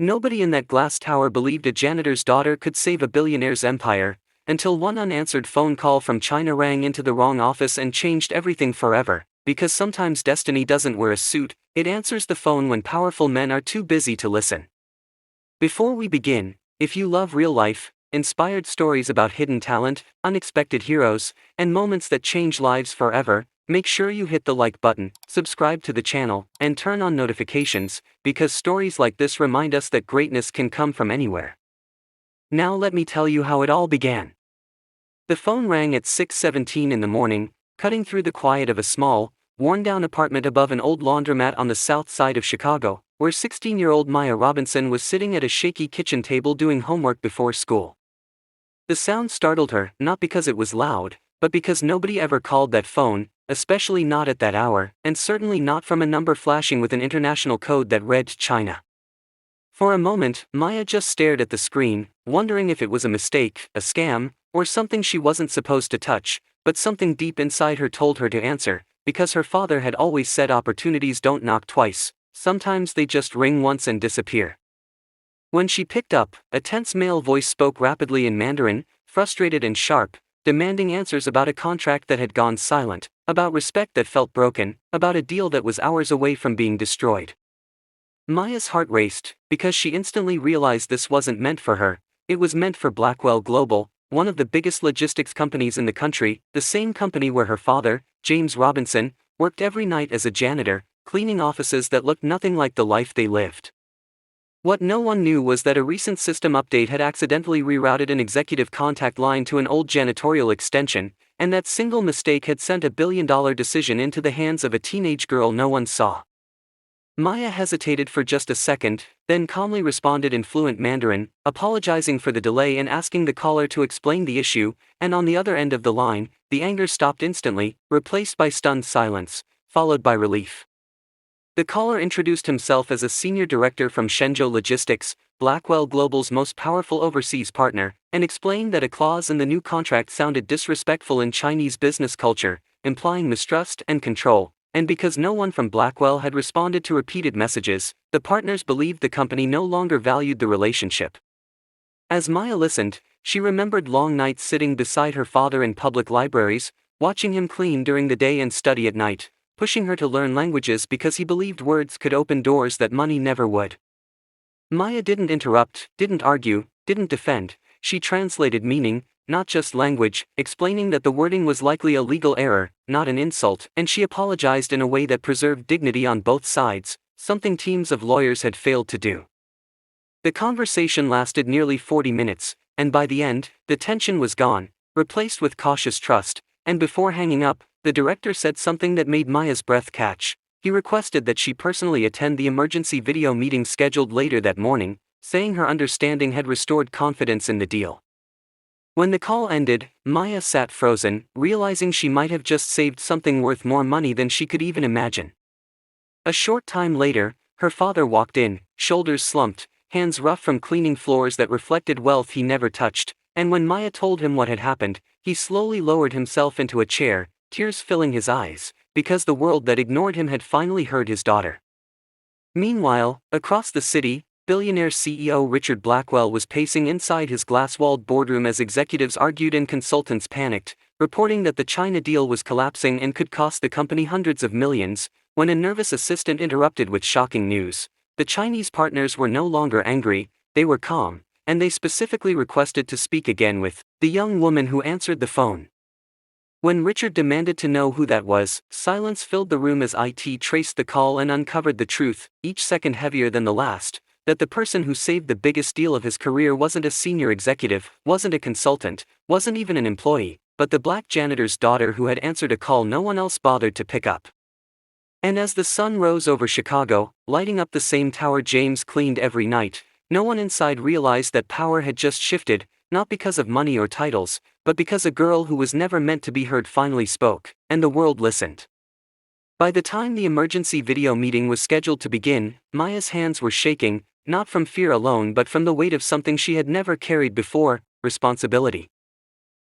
Nobody in that glass tower believed a janitor's daughter could save a billionaire's empire, until one unanswered phone call from China rang into the wrong office and changed everything forever. Because sometimes destiny doesn't wear a suit, it answers the phone when powerful men are too busy to listen. Before we begin, if you love real life, inspired stories about hidden talent, unexpected heroes, and moments that change lives forever, make sure you hit the like button, subscribe to the channel, and turn on notifications, because stories like this remind us that greatness can come from anywhere. Now let me tell you how it all began. The phone rang at 6:17 in the morning, cutting through the quiet of a small, worn-down apartment above an old laundromat on the south side of Chicago, where 16-year-old Maya Robinson was sitting at a shaky kitchen table doing homework before school. The sound startled her, not because it was loud, but because nobody ever called that phone, especially not at that hour, and certainly not from a number flashing with an international code that read China. For a moment, Maya just stared at the screen, wondering if it was a mistake, a scam, or something she wasn't supposed to touch, but something deep inside her told her to answer, because her father had always said opportunities don't knock twice, sometimes they just ring once and disappear. When she picked up, a tense male voice spoke rapidly in Mandarin, frustrated and sharp, demanding answers about a contract that had gone silent, about respect that felt broken, about a deal that was hours away from being destroyed. Maya's heart raced, because she instantly realized this wasn't meant for her. It was meant for Blackwell Global, one of the biggest logistics companies in the country, the same company where her father, James Robinson, worked every night as a janitor, cleaning offices that looked nothing like the life they lived. What no one knew was that a recent system update had accidentally rerouted an executive contact line to an old janitorial extension, and that single mistake had sent a billion-dollar decision into the hands of a teenage girl no one saw. Maya hesitated for just a second, then calmly responded in fluent Mandarin, apologizing for the delay and asking the caller to explain the issue, and on the other end of the line, the anger stopped instantly, replaced by stunned silence, followed by relief. The caller introduced himself as a senior director from Shenzhou Logistics, Blackwell Global's most powerful overseas partner, and explained that a clause in the new contract sounded disrespectful in Chinese business culture, implying mistrust and control, and because no one from Blackwell had responded to repeated messages, the partners believed the company no longer valued the relationship. As Maya listened, she remembered long nights sitting beside her father in public libraries, watching him clean during the day and study at night, pushing her to learn languages because he believed words could open doors that money never would. Maya didn't interrupt, didn't argue, didn't defend. She translated meaning, not just language, explaining that the wording was likely a legal error, not an insult, and she apologized in a way that preserved dignity on both sides, something teams of lawyers had failed to do. The conversation lasted nearly 40 minutes, and by the end, the tension was gone, replaced with cautious trust, and before hanging up, the director said something that made Maya's breath catch. He requested that she personally attend the emergency video meeting scheduled later that morning, saying her understanding had restored confidence in the deal. When the call ended, Maya sat frozen, realizing she might have just saved something worth more money than she could even imagine. A short time later, her father walked in, shoulders slumped, hands rough from cleaning floors that reflected wealth he never touched, and when Maya told him what had happened, he slowly lowered himself into a chair, tears filling his eyes, because the world that ignored him had finally heard his daughter. Meanwhile, across the city, Billionaire CEO Richard Blackwell was pacing inside his glass-walled boardroom as executives argued and consultants panicked, reporting that the China deal was collapsing and could cost the company hundreds of millions, when a nervous assistant interrupted with shocking news. The Chinese partners were no longer angry, they were calm, and they specifically requested to speak again with the young woman who answered the phone. When Richard demanded to know who that was, silence filled the room as IT traced the call and uncovered the truth, each second heavier than the last, that the person who saved the biggest deal of his career wasn't a senior executive, wasn't a consultant, wasn't even an employee, but the black janitor's daughter who had answered a call no one else bothered to pick up. And as the sun rose over Chicago, lighting up the same tower James cleaned every night, no one inside realized that power had just shifted, not because of money or titles, but because a girl who was never meant to be heard finally spoke, and the world listened. By the time the emergency video meeting was scheduled to begin, Maya's hands were shaking, not from fear alone but from the weight of something she had never carried before, responsibility.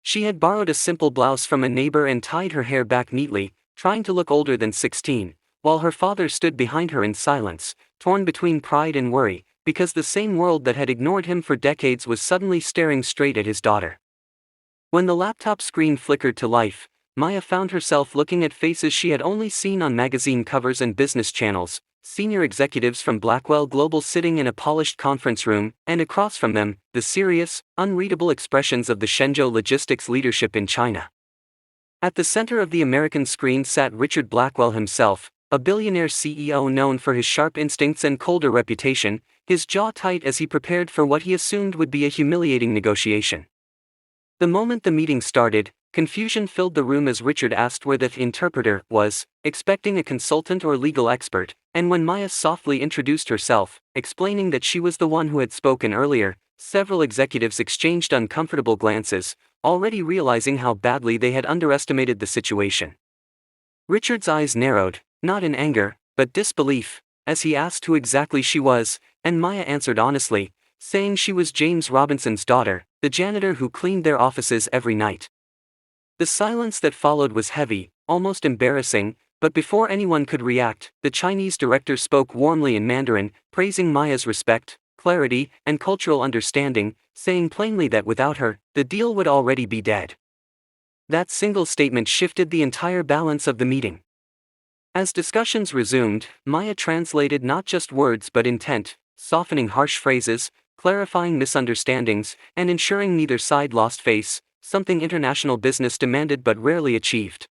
She had borrowed a simple blouse from a neighbor and tied her hair back neatly, trying to look older than 16, while her father stood behind her in silence, torn between pride and worry, because the same world that had ignored him for decades was suddenly staring straight at his daughter. When the laptop screen flickered to life, Maya found herself looking at faces she had only seen on magazine covers and business channels, senior executives from Blackwell Global sitting in a polished conference room, and across from them, the serious, unreadable expressions of the Shenzhou logistics leadership in China. At the center of the American screen sat Richard Blackwell himself, a billionaire CEO known for his sharp instincts and colder reputation, his jaw tight as he prepared for what he assumed would be a humiliating negotiation. The moment the meeting started, confusion filled the room as Richard asked where the interpreter was, expecting a consultant or legal expert, and when Maya softly introduced herself, explaining that she was the one who had spoken earlier, several executives exchanged uncomfortable glances, already realizing how badly they had underestimated the situation. Richard's eyes narrowed, not in anger, but disbelief, as he asked who exactly she was, and Maya answered honestly, saying she was James Robinson's daughter, the janitor who cleaned their offices every night. The silence that followed was heavy, almost embarrassing, but before anyone could react, the Chinese director spoke warmly in Mandarin, praising Maya's respect, clarity, and cultural understanding, saying plainly that without her, the deal would already be dead. That single statement shifted the entire balance of the meeting. As discussions resumed, Maya translated not just words but intent, softening harsh phrases, clarifying misunderstandings, and ensuring neither side lost face, something international business demanded but rarely achieved.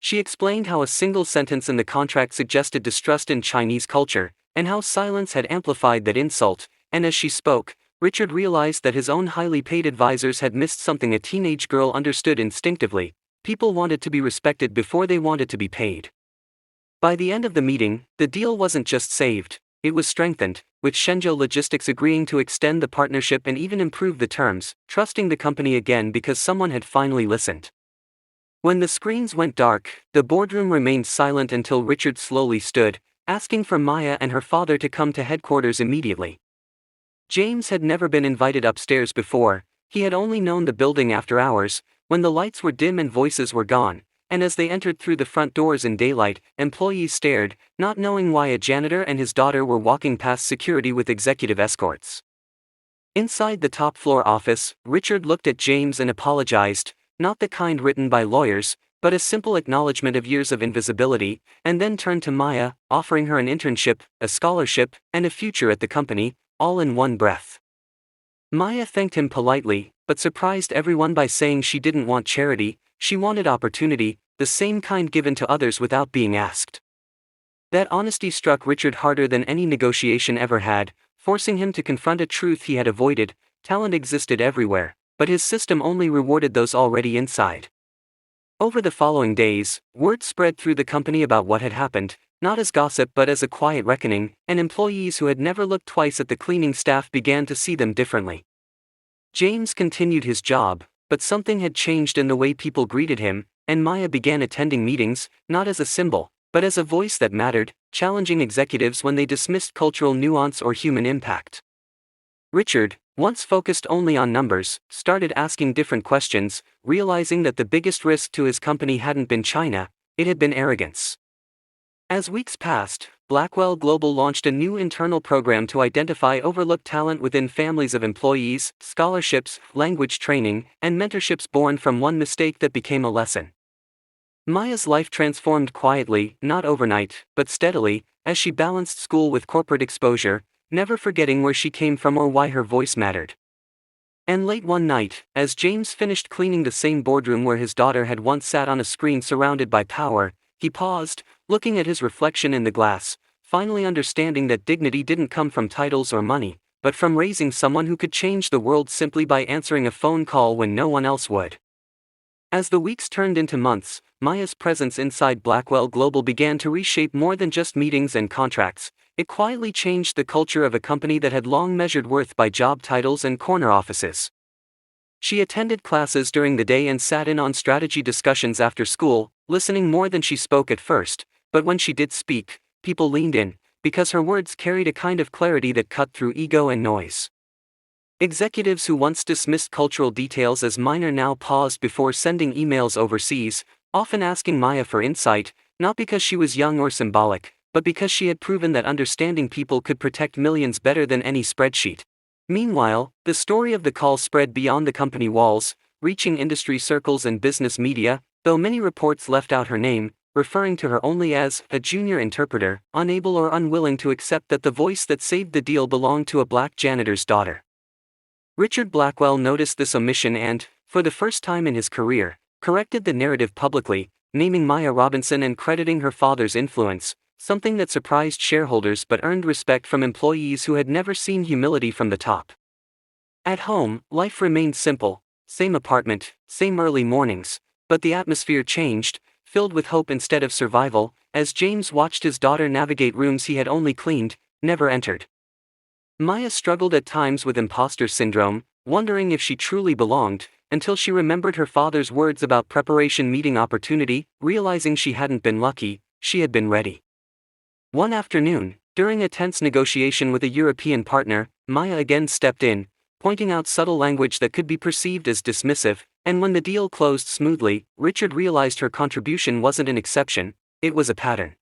She explained how a single sentence in the contract suggested distrust in Chinese culture, and how silence had amplified that insult, and as she spoke, Richard realized that his own highly paid advisors had missed something a teenage girl understood instinctively: people wanted to be respected before they wanted to be paid. By the end of the meeting, the deal wasn't just saved, it was strengthened, with Shenzhou Logistics agreeing to extend the partnership and even improve the terms, trusting the company again because someone had finally listened. When the screens went dark, the boardroom remained silent until Richard slowly stood, asking for Maya and her father to come to headquarters immediately. James had never been invited upstairs before, he had only known the building after hours, when the lights were dim and voices were gone, and as they entered through the front doors in daylight, employees stared, not knowing why a janitor and his daughter were walking past security with executive escorts. Inside the top-floor office, Richard looked at James and apologized, not the kind written by lawyers, but a simple acknowledgement of years of invisibility, and then turned to Maya, offering her an internship, a scholarship, and a future at the company, all in one breath. Maya thanked him politely, but surprised everyone by saying she didn't want charity, she wanted opportunity, the same kind given to others without being asked. That honesty struck Richard harder than any negotiation ever had, forcing him to confront a truth he had avoided: talent existed everywhere, but his system only rewarded those already inside. Over the following days, word spread through the company about what had happened, not as gossip but as a quiet reckoning, and employees who had never looked twice at the cleaning staff began to see them differently. James continued his job, but something had changed in the way people greeted him, and Maya began attending meetings, not as a symbol, but as a voice that mattered, challenging executives when they dismissed cultural nuance or human impact. Richard, once focused only on numbers, started asking different questions, realizing that the biggest risk to his company hadn't been China, it had been arrogance. As weeks passed, Blackwell Global launched a new internal program to identify overlooked talent within families of employees, scholarships, language training, and mentorships born from one mistake that became a lesson. Maya's life transformed quietly, not overnight, but steadily, as she balanced school with corporate exposure, never forgetting where she came from or why her voice mattered. And late one night, as James finished cleaning the same boardroom where his daughter had once sat on a screen surrounded by power, he paused, looking at his reflection in the glass, finally understanding that dignity didn't come from titles or money, but from raising someone who could change the world simply by answering a phone call when no one else would. As the weeks turned into months, Maya's presence inside Blackwell Global began to reshape more than just meetings and contracts. It quietly changed the culture of a company that had long measured worth by job titles and corner offices. She attended classes during the day and sat in on strategy discussions after school, listening more than she spoke at first, but when she did speak, people leaned in, because her words carried a kind of clarity that cut through ego and noise. Executives who once dismissed cultural details as minor now paused before sending emails overseas, often asking Maya for insight, not because she was young or symbolic, but because she had proven that understanding people could protect millions better than any spreadsheet. Meanwhile, the story of the call spread beyond the company walls, reaching industry circles and business media, though many reports left out her name, referring to her only as a junior interpreter, unable or unwilling to accept that the voice that saved the deal belonged to a black janitor's daughter. Richard Blackwell noticed this omission and, for the first time in his career, corrected the narrative publicly, naming Maya Robinson and crediting her father's influence, something that surprised shareholders but earned respect from employees who had never seen humility from the top. At home, life remained simple, same apartment, same early mornings, but the atmosphere changed, filled with hope instead of survival, as James watched his daughter navigate rooms he had only cleaned, never entered. Maya struggled at times with imposter syndrome, wondering if she truly belonged, until she remembered her father's words about preparation meeting opportunity, realizing she hadn't been lucky, she had been ready. One afternoon, during a tense negotiation with a European partner, Maya again stepped in, pointing out subtle language that could be perceived as dismissive, and when the deal closed smoothly, Richard realized her contribution wasn't an exception, it was a pattern.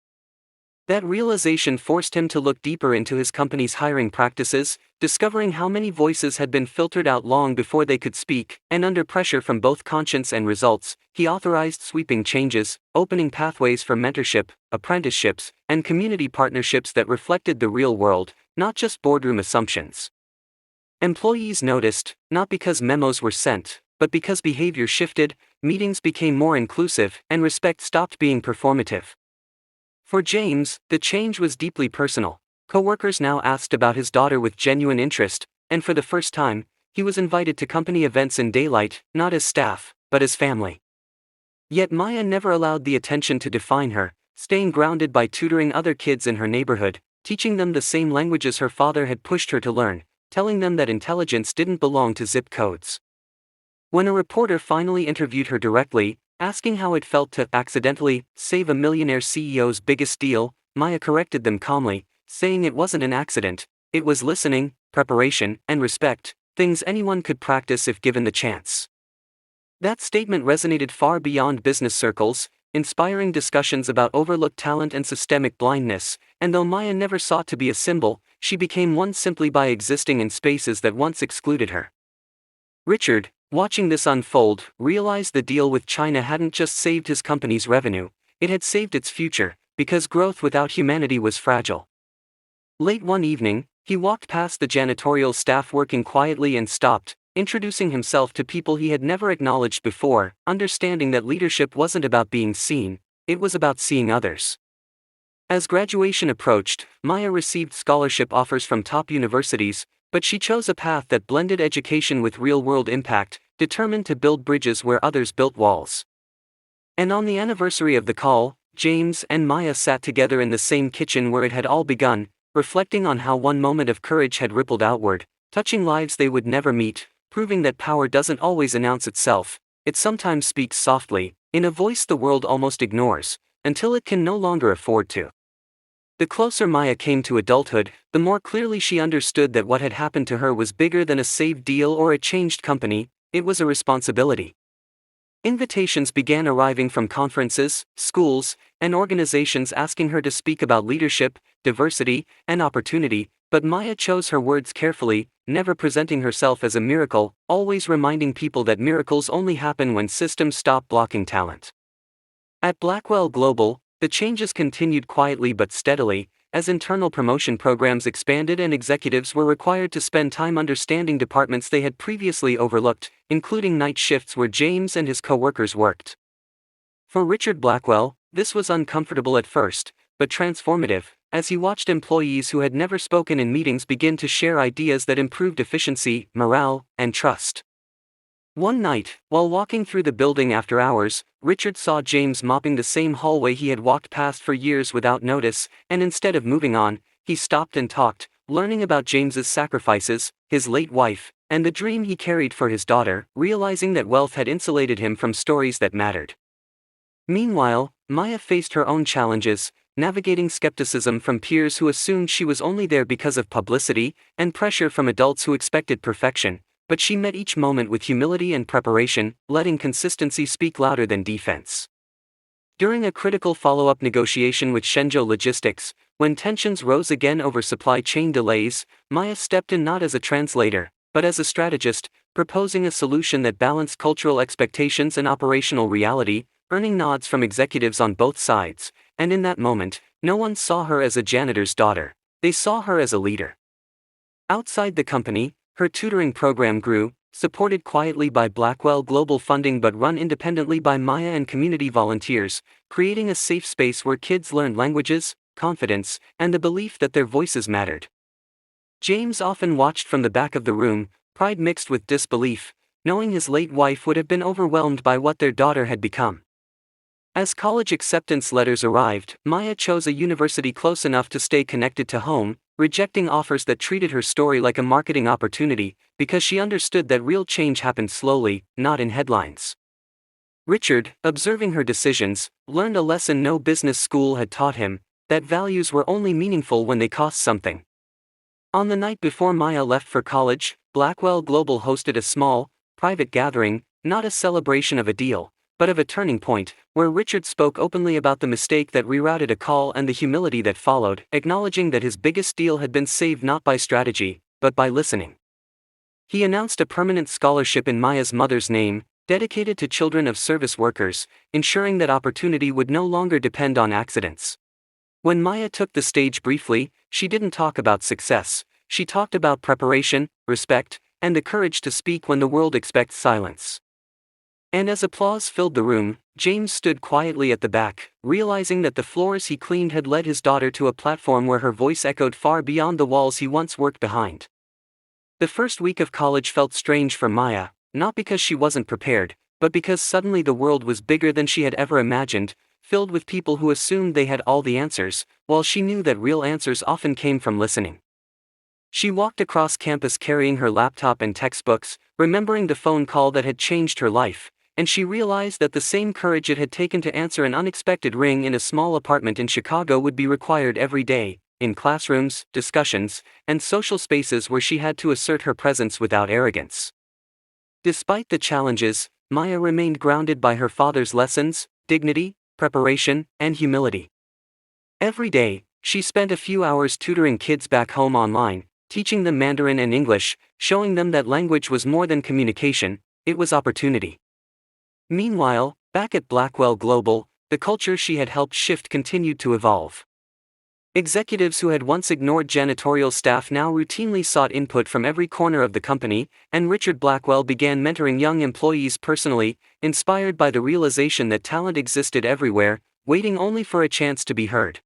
That realization forced him to look deeper into his company's hiring practices, discovering how many voices had been filtered out long before they could speak, and under pressure from both conscience and results, he authorized sweeping changes, opening pathways for mentorship, apprenticeships, and community partnerships that reflected the real world, not just boardroom assumptions. Employees noticed, not because memos were sent, but because behavior shifted, meetings became more inclusive, and respect stopped being performative. For James, the change was deeply personal. Coworkers now asked about his daughter with genuine interest, and for the first time, he was invited to company events in daylight, not as staff, but as family. Yet Maya never allowed the attention to define her, staying grounded by tutoring other kids in her neighborhood, teaching them the same languages her father had pushed her to learn, telling them that intelligence didn't belong to zip codes. When a reporter finally interviewed her directly, asking how it felt to accidentally save a millionaire CEO's biggest deal, Maya corrected them calmly, saying it wasn't an accident, it was listening, preparation, and respect, things anyone could practice if given the chance. That statement resonated far beyond business circles, inspiring discussions about overlooked talent and systemic blindness, and though Maya never sought to be a symbol, she became one simply by existing in spaces that once excluded her. Richard, watching this unfold, realized the deal with China hadn't just saved his company's revenue, it had saved its future, because growth without humanity was fragile. Late one evening, he walked past the janitorial staff working quietly and stopped, introducing himself to people he had never acknowledged before, understanding that leadership wasn't about being seen, it was about seeing others. As graduation approached, Maya received scholarship offers from top universities, but she chose a path that blended education with real-world impact, determined to build bridges where others built walls. And on the anniversary of the call, James and Maya sat together in the same kitchen where it had all begun, reflecting on how one moment of courage had rippled outward, touching lives they would never meet, proving that power doesn't always announce itself, it sometimes speaks softly, in a voice the world almost ignores, until it can no longer afford to. The closer Maya came to adulthood, the more clearly she understood that what had happened to her was bigger than a saved deal or a changed company, it was a responsibility. Invitations began arriving from conferences, schools, and organizations asking her to speak about leadership, diversity, and opportunity, but Maya chose her words carefully, never presenting herself as a miracle, always reminding people that miracles only happen when systems stop blocking talent. At Blackwell Global, the changes continued quietly but steadily, as internal promotion programs expanded and executives were required to spend time understanding departments they had previously overlooked, including night shifts where James and his co-workers worked. For Richard Blackwell, this was uncomfortable at first, but transformative, as he watched employees who had never spoken in meetings begin to share ideas that improved efficiency, morale, and trust. One night, while walking through the building after hours, Richard saw James mopping the same hallway he had walked past for years without notice, and instead of moving on, he stopped and talked, learning about James's sacrifices, his late wife, and the dream he carried for his daughter, realizing that wealth had insulated him from stories that mattered. Meanwhile, Maya faced her own challenges, navigating skepticism from peers who assumed she was only there because of publicity, and pressure from adults who expected perfection. But she met each moment with humility and preparation, letting consistency speak louder than defense. During a critical follow-up negotiation with Shenzhou Logistics, when tensions rose again over supply chain delays, Maya stepped in not as a translator, but as a strategist, proposing a solution that balanced cultural expectations and operational reality, earning nods from executives on both sides. And in that moment, no one saw her as a janitor's daughter, they saw her as a leader. Outside the company, her tutoring program grew, supported quietly by Blackwell Global funding but run independently by Maya and community volunteers, creating a safe space where kids learned languages, confidence, and the belief that their voices mattered. James often watched from the back of the room, pride mixed with disbelief, knowing his late wife would have been overwhelmed by what their daughter had become. As college acceptance letters arrived, Maya chose a university close enough to stay connected to home, rejecting offers that treated her story like a marketing opportunity, because she understood that real change happened slowly, not in headlines. Richard, observing her decisions, learned a lesson no business school had taught him, that values were only meaningful when they cost something. On the night before Maya left for college, Blackwell Global hosted a small, private gathering, not a celebration of a deal, but of a turning point, where Richard spoke openly about the mistake that rerouted a call and the humility that followed, acknowledging that his biggest deal had been saved not by strategy, but by listening. He announced a permanent scholarship in Maya's mother's name, dedicated to children of service workers, ensuring that opportunity would no longer depend on accidents. When Maya took the stage briefly, she didn't talk about success, she talked about preparation, respect, and the courage to speak when the world expects silence. And as applause filled the room, James stood quietly at the back, realizing that the floors he cleaned had led his daughter to a platform where her voice echoed far beyond the walls he once worked behind. The first week of college felt strange for Maya, not because she wasn't prepared, but because suddenly the world was bigger than she had ever imagined, filled with people who assumed they had all the answers, while she knew that real answers often came from listening. She walked across campus carrying her laptop and textbooks, remembering the phone call that had changed her life, and she realized that the same courage it had taken to answer an unexpected ring in a small apartment in Chicago would be required every day, in classrooms, discussions, and social spaces where she had to assert her presence without arrogance. Despite the challenges, Maya remained grounded by her father's lessons, dignity, preparation, and humility. Every day, she spent a few hours tutoring kids back home online, teaching them Mandarin and English, showing them that language was more than communication, it was opportunity. Meanwhile, back at Blackwell Global, the culture she had helped shift continued to evolve. Executives who had once ignored janitorial staff now routinely sought input from every corner of the company, and Richard Blackwell began mentoring young employees personally, inspired by the realization that talent existed everywhere, waiting only for a chance to be heard.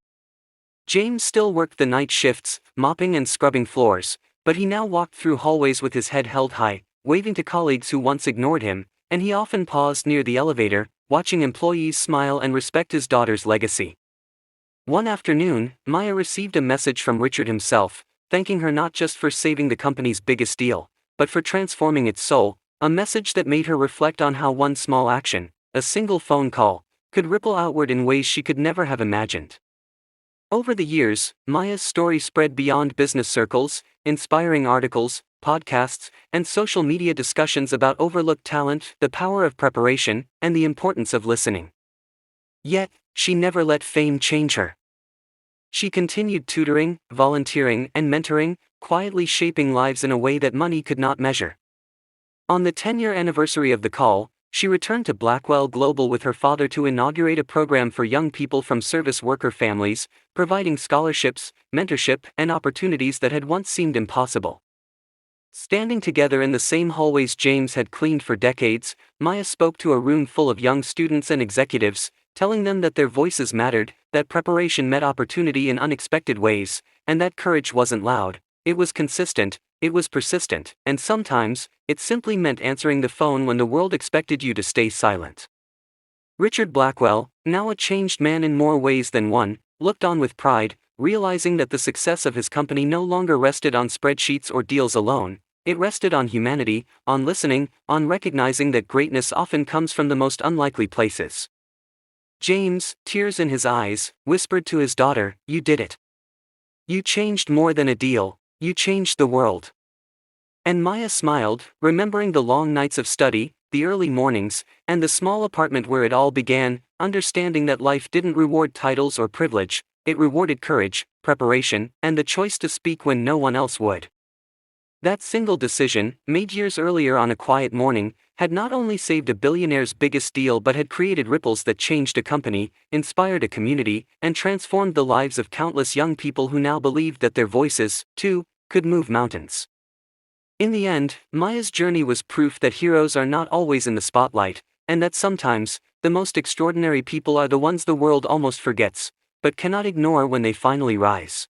James still worked the night shifts, mopping and scrubbing floors, but he now walked through hallways with his head held high, waving to colleagues who once ignored him, and he often paused near the elevator, watching employees smile and respect his daughter's legacy. One afternoon, Maya received a message from Richard himself, thanking her not just for saving the company's biggest deal, but for transforming its soul, a message that made her reflect on how one small action, a single phone call, could ripple outward in ways she could never have imagined. Over the years, Maya's story spread beyond business circles, inspiring articles, podcasts, and social media discussions about overlooked talent, the power of preparation, and the importance of listening. Yet, she never let fame change her. She continued tutoring, volunteering, and mentoring, quietly shaping lives in a way that money could not measure. On the 10-year anniversary of the call, she returned to Blackwell Global with her father to inaugurate a program for young people from service worker families, providing scholarships, mentorship, and opportunities that had once seemed impossible. Standing together in the same hallways James had cleaned for decades, Maya spoke to a room full of young students and executives, telling them that their voices mattered, that preparation met opportunity in unexpected ways, and that courage wasn't loud, it was consistent, it was persistent, and sometimes, it simply meant answering the phone when the world expected you to stay silent. Richard Blackwell, now a changed man in more ways than one, looked on with pride, realizing that the success of his company no longer rested on spreadsheets or deals alone, it rested on humanity, on listening, on recognizing that greatness often comes from the most unlikely places. James, tears in his eyes, whispered to his daughter, "You did it. You changed more than a deal, you changed the world." And Maya smiled, remembering the long nights of study, the early mornings, and the small apartment where it all began, understanding that life didn't reward titles or privilege, It rewarded courage, preparation, and the choice to speak when no one else would. That single decision, made years earlier on a quiet morning, had not only saved a billionaire's biggest deal but had created ripples that changed a company, inspired a community, and transformed the lives of countless young people who now believed that their voices, too, could move mountains. In the end, Maya's journey was proof that heroes are not always in the spotlight, and that sometimes, the most extraordinary people are the ones the world almost forgets, but cannot ignore when they finally rise.